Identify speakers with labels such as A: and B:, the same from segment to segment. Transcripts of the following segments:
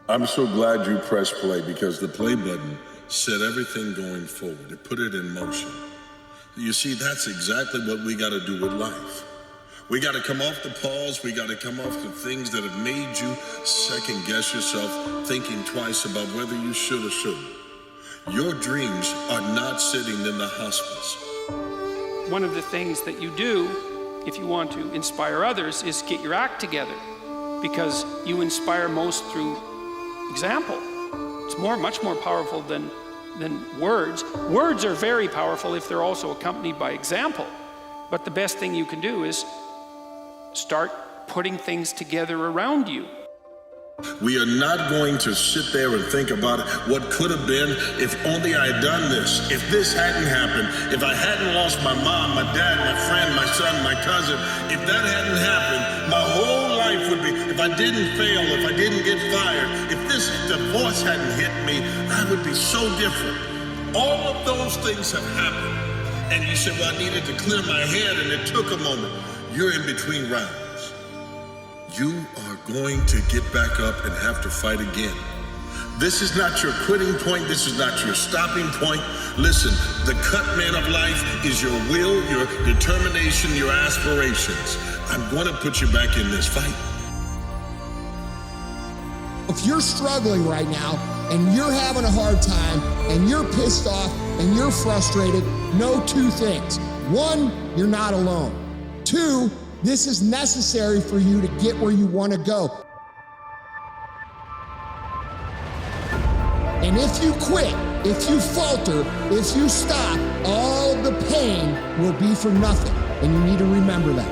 A: I'm so glad you pressed play, because the play button set everything going forward. It put it in motion. You see, that's exactly what we got to do with life. We got to come off the pause. We got to come off the things that have made you second guess yourself, thinking twice about whether you should or shouldn't. Your dreams are not sitting in the hospice.
B: One of the things that you do if you want to inspire others is get your act together, because you inspire most through example. It's much more powerful than words. Words are very powerful if they're also accompanied by example. But the best thing you can do is start putting things together around you.
A: We are not going to sit there and think about what could have been if only I had done this, if this hadn't happened, if I hadn't lost my mom, my dad, my friend, my son, my cousin. If that hadn't happened, my whole life would be, if I didn't fail, if I didn't get fired, if this divorce hadn't hit me, I would be so different. All of those things have happened. And you said, well, I needed to clear my head, and it took a moment. You're in between rounds. You are going to get back up and have to fight again. This is not your quitting point. This is not your stopping point. Listen, the cut man of life is your will, your determination, your aspirations. I'm going to put you back in this fight.
C: If you're struggling right now and you're having a hard time and you're pissed off and you're frustrated, know two things. One, you're not alone. Two, this is necessary for you to get where you want to go. And if you quit, if you falter, if you stop, all of the pain will be for nothing. And you need to remember that.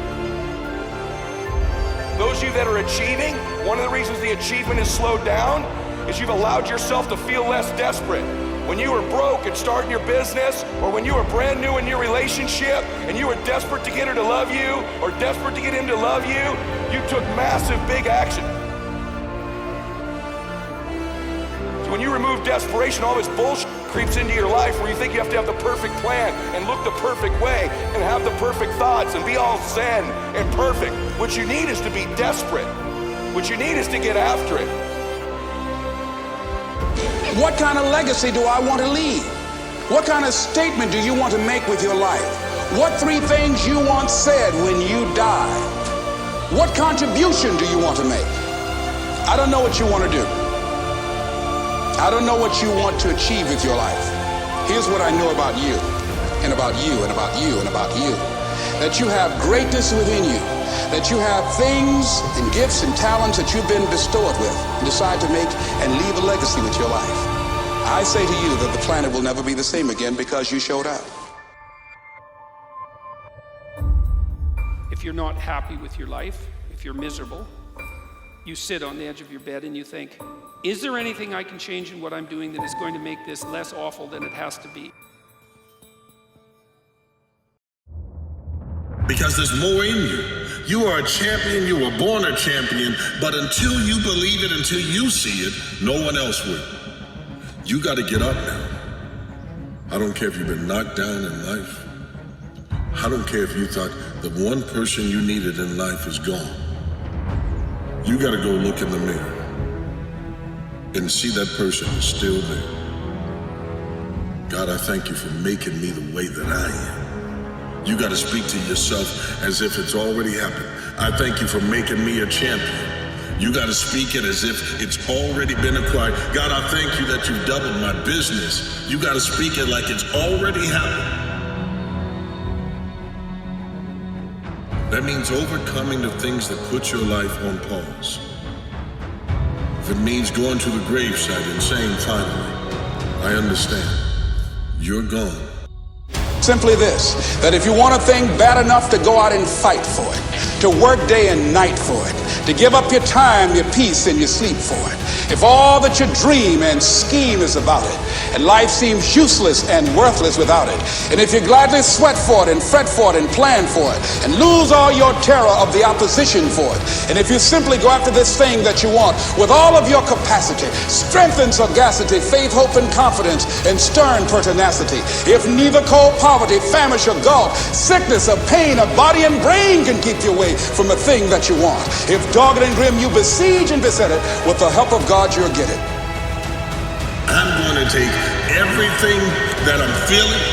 D: Those of you that are achieving, one of the reasons the achievement is slowed down is you've allowed yourself to feel less desperate. When you were broke and starting your business, or when you were brand new in your relationship and you were desperate to get her to love you or desperate to get him to love you, you took massive big action. So when you remove desperation, all this bullshit creeps into your life where you think you have to have the perfect plan and look the perfect way and have the perfect thoughts and be all zen and perfect. What you need is to be desperate. What you need is to get after it.
E: What kind of legacy do I want to leave? What kind of statement do you want to make with your life? What three things you once said when you died? What contribution do you want to make? I don't know what you want to do. I don't know what you want to achieve with your life. Here's what I know about you, and about you, and about you, and about you. That you have greatness within you. That you have things and gifts and talents that you've been bestowed with and decide to make and leave a legacy with your life. I say to you that the planet will never be the same again because you showed up.
B: If you're not happy with your life, if you're miserable, you sit on the edge of your bed and you think, is there anything I can change in what I'm doing that is going to make this less awful than it has to be?
A: Because there's more in you. You are a champion, you were born a champion, but until you believe it, until you see it, no one else will. You got to get up now. I don't care if you've been knocked down in life. I don't care if you thought the one person you needed in life is gone. You got to go look in the mirror and see that person is still there. God, I thank you for making me the way that I am. You got to speak to yourself as if it's already happened. I thank you for making me a champion. You got to speak it as if it's already been acquired. God, I thank you that you've doubled my business. You got to speak it like it's already happened. That means overcoming the things that put your life on pause. If it means going to the gravesite and saying, finally, I understand, you're gone.
E: Simply this, that if you want a thing bad enough to go out and fight for it, to work day and night for it, to give up your time, your peace, and your sleep for it, if all that you dream and scheme is about it, and life seems useless and worthless without it, and if you gladly sweat for it and fret for it and plan for it, and lose all your terror of the opposition for it, and if you simply go after this thing that you want with all of your capacity, strength and sagacity, faith, hope, and confidence, and stern pertinacity, if neither cold poverty, famish, or gulf, sickness, or pain of body and brain can keep you away from a thing that you want, if dogged and grim, you besiege and beset it. With the help of God, you'll get it.
A: I'm going to take everything that I'm feeling,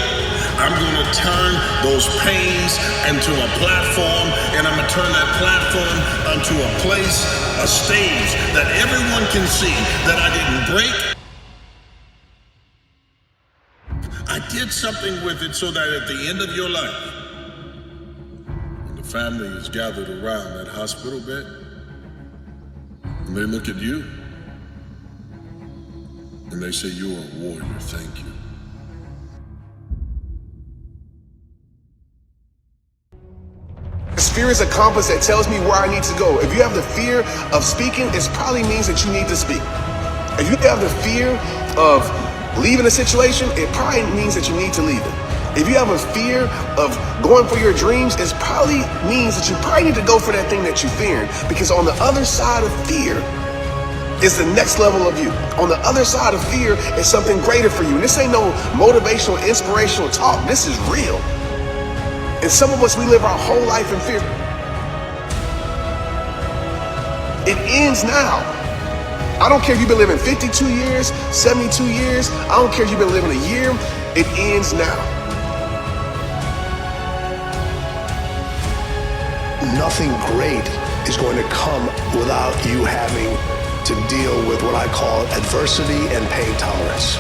A: I'm going to turn those pains into a platform, and I'm going to turn that platform onto a place, a stage that everyone can see that I didn't break. I did something with it so that at the end of your life, when the family is gathered around that hospital bed, and they look at you, and they say, "You're a warrior, thank you."
F: Fear is a compass that tells me where I need to go. If you have the fear of speaking, it probably means that you need to speak. If you have the fear of leaving a situation, it probably means that you need to leave it. If you have a fear of going for your dreams, it probably means that you probably need to go for that thing that you fear. Because on the other side of fear is the next level of you. On the other side of fear is something greater for you. And this ain't no motivational, inspirational talk. This is real. And some of us, we live our whole life in fear. It ends now. I don't care if you've been living 52 years, 72 years. I don't care if you've been living a year. It ends now.
G: Nothing great is going to come without you having to deal with what I call adversity and pain tolerance.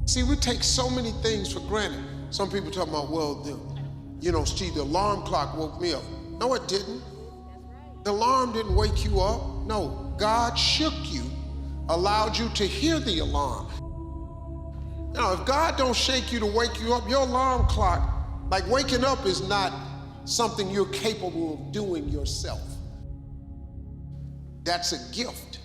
H: See, we take so many things for granted. Some people talk about, well, Steve, the alarm clock woke me up. No, it didn't. The alarm didn't wake you up. No, God shook you, allowed you to hear the alarm. If God don't shake you to wake you up, your alarm clock, like waking up is not something you're capable of doing yourself. That's a gift.